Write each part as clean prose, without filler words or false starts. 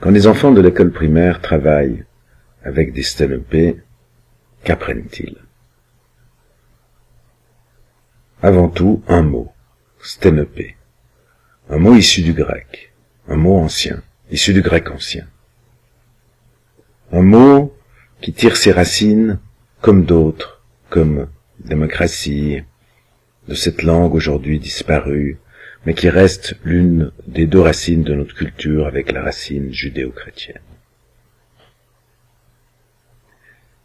Quand les enfants de l'école primaire travaillent avec des sténopés, qu'apprennent-ils? Avant tout, un mot, sténopé. Un mot issu du grec, un mot ancien, issu du grec ancien. Un mot qui tire ses racines, comme d'autres, comme démocratie, de cette langue aujourd'hui disparue, mais qui reste l'une des deux racines de notre culture avec la racine judéo-chrétienne.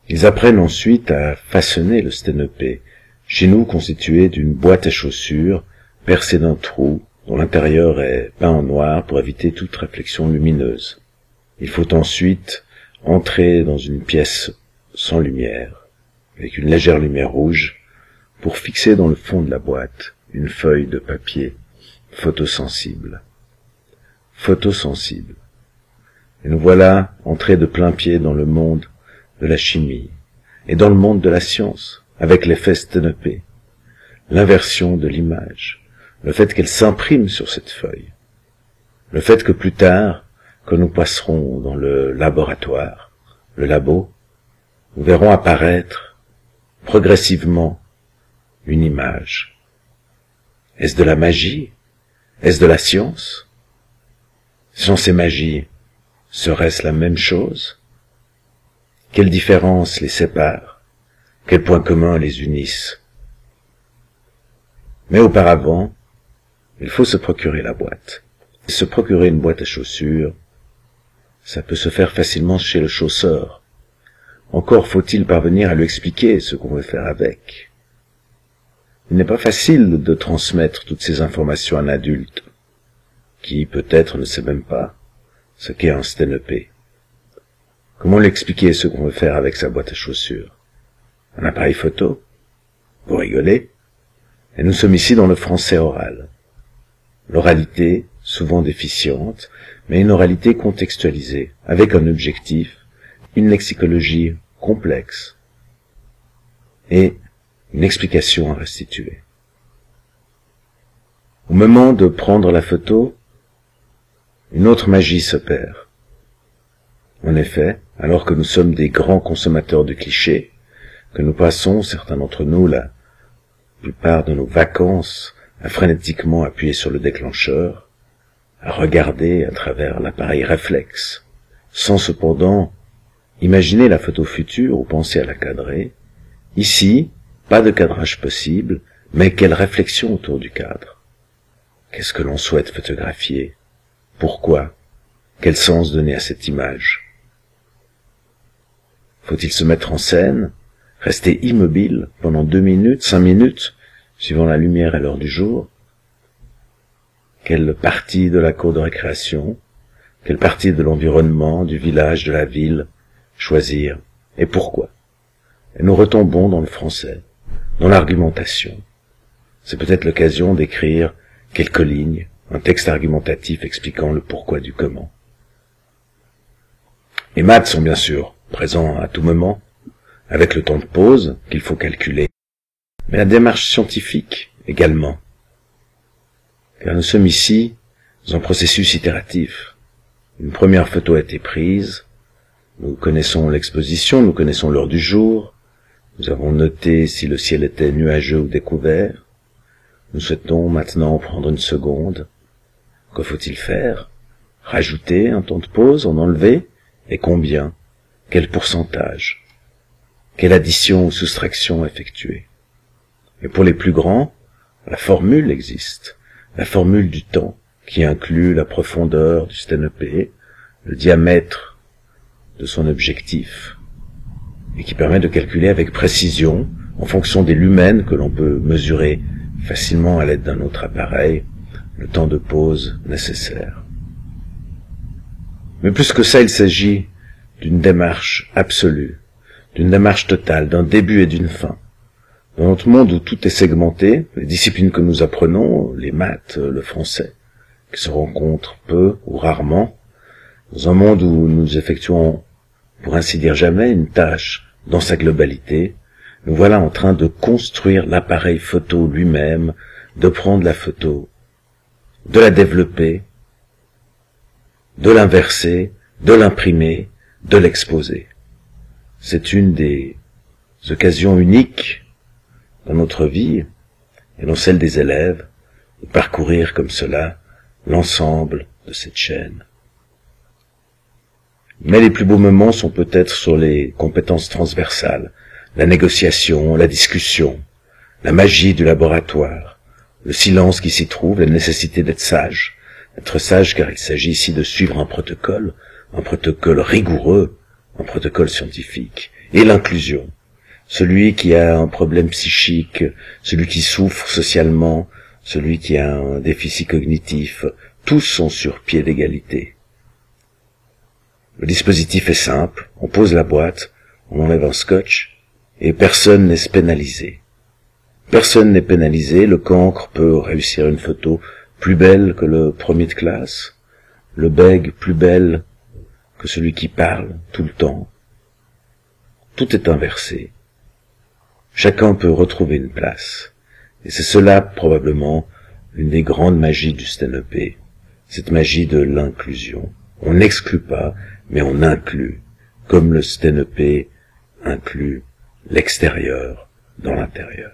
Ils apprennent ensuite à façonner le sténopé, chez nous constitué d'une boîte à chaussures percée d'un trou dont l'intérieur est peint en noir pour éviter toute réflexion lumineuse. Il faut ensuite entrer dans une pièce sans lumière, avec une légère lumière rouge, pour fixer dans le fond de la boîte une feuille de papier photosensible. Photosensible. Et nous voilà entrés de plein pied dans le monde de la chimie et dans le monde de la science, avec l'effet sténopé, l'inversion de l'image, le fait qu'elle s'imprime sur cette feuille, le fait que plus tard, quand nous passerons dans le laboratoire, le labo, nous verrons apparaître progressivement une image. Est-ce de la magie? Est-ce de la science? Science et magie, serait-ce la même chose? Quelle différence les sépare? Quels points communs les unissent? Mais auparavant, il faut se procurer la boîte. Se procurer une boîte à chaussures, ça peut se faire facilement chez le chausseur. Encore faut-il parvenir à lui expliquer ce qu'on veut faire avec. Il n'est pas facile de transmettre toutes ces informations à un adulte, qui peut-être ne sait même pas ce qu'est un sténopé. Comment lui expliquer ce qu'on veut faire avec sa boîte à chaussures? Un appareil photo? Vous rigolez? Et nous sommes ici dans le français oral. L'oralité, souvent déficiente, mais une oralité contextualisée, avec un objectif, une lexicologie complexe et une explication à restituer. Au moment de prendre la photo, une autre magie s'opère. En effet, alors que nous sommes des grands consommateurs de clichés, que nous passons, certains d'entre nous, la plupart de nos vacances, à frénétiquement appuyer sur le déclencheur, à regarder à travers l'appareil réflexe, sans cependant imaginer la photo future ou penser à la cadrer. Ici, pas de cadrage possible, mais quelle réflexion autour du cadre. Qu'est-ce que l'on souhaite photographier? Pourquoi? Quel sens donner à cette image? Faut-il se mettre en scène? Rester immobile pendant 2 minutes, 5 minutes, suivant la lumière et l'heure du jour? Quelle partie de la cour de récréation? Quelle partie de l'environnement, du village, de la ville choisir? Et pourquoi? Et nous retombons dans le français, dans l'argumentation. C'est peut-être l'occasion d'écrire quelques lignes, un texte argumentatif expliquant le pourquoi du comment. Les maths sont bien sûr présents à tout moment, avec le temps de pause qu'il faut calculer, mais la démarche scientifique également, car nous sommes ici dans un processus itératif. Une première photo a été prise, nous connaissons l'exposition, nous connaissons l'heure du jour, nous avons noté si le ciel était nuageux ou découvert. Nous souhaitons maintenant prendre une seconde. Que faut-il faire? Rajouter un temps de pause, en enlever? Et combien? Quel pourcentage? Quelle addition ou soustraction effectuer? Et pour les plus grands, la formule existe. La formule du temps, qui inclut la profondeur du sténopé, le diamètre de son objectif, et qui permet de calculer avec précision, en fonction des lumens que l'on peut mesurer facilement à l'aide d'un autre appareil, le temps de pause nécessaire. Mais plus que ça, il s'agit d'une démarche absolue, d'une démarche totale, d'un début et d'une fin. Dans notre monde où tout est segmenté, les disciplines que nous apprenons, les maths, le français, qui se rencontrent peu ou rarement, dans un monde où nous effectuons, pour ainsi dire jamais, une tâche dans sa globalité, nous voilà en train de construire l'appareil photo lui-même, de prendre la photo, de la développer, de l'inverser, de l'imprimer, de l'exposer. C'est une des occasions uniques dans notre vie, et dans celle des élèves, de parcourir comme cela l'ensemble de cette chaîne. Mais les plus beaux moments sont peut-être sur les compétences transversales, la négociation, la discussion, la magie du laboratoire, le silence qui s'y trouve, la nécessité d'être sage car il s'agit ici de suivre un protocole rigoureux, un protocole scientifique, et l'inclusion. Celui qui a un problème psychique, celui qui souffre socialement, celui qui a un déficit cognitif, tous sont sur pied d'égalité. Le dispositif est simple, on pose la boîte, on enlève un scotch, et personne n'est pénalisé. Personne n'est pénalisé, le cancre peut réussir une photo plus belle que le premier de classe, le bègue plus belle que celui qui parle tout le temps. Tout est inversé. Chacun peut retrouver une place. Et c'est cela, probablement, une des grandes magies du stand-up, cette magie de l'inclusion. On n'exclut pas, mais on inclut, comme le stand-up inclut l'extérieur dans l'intérieur.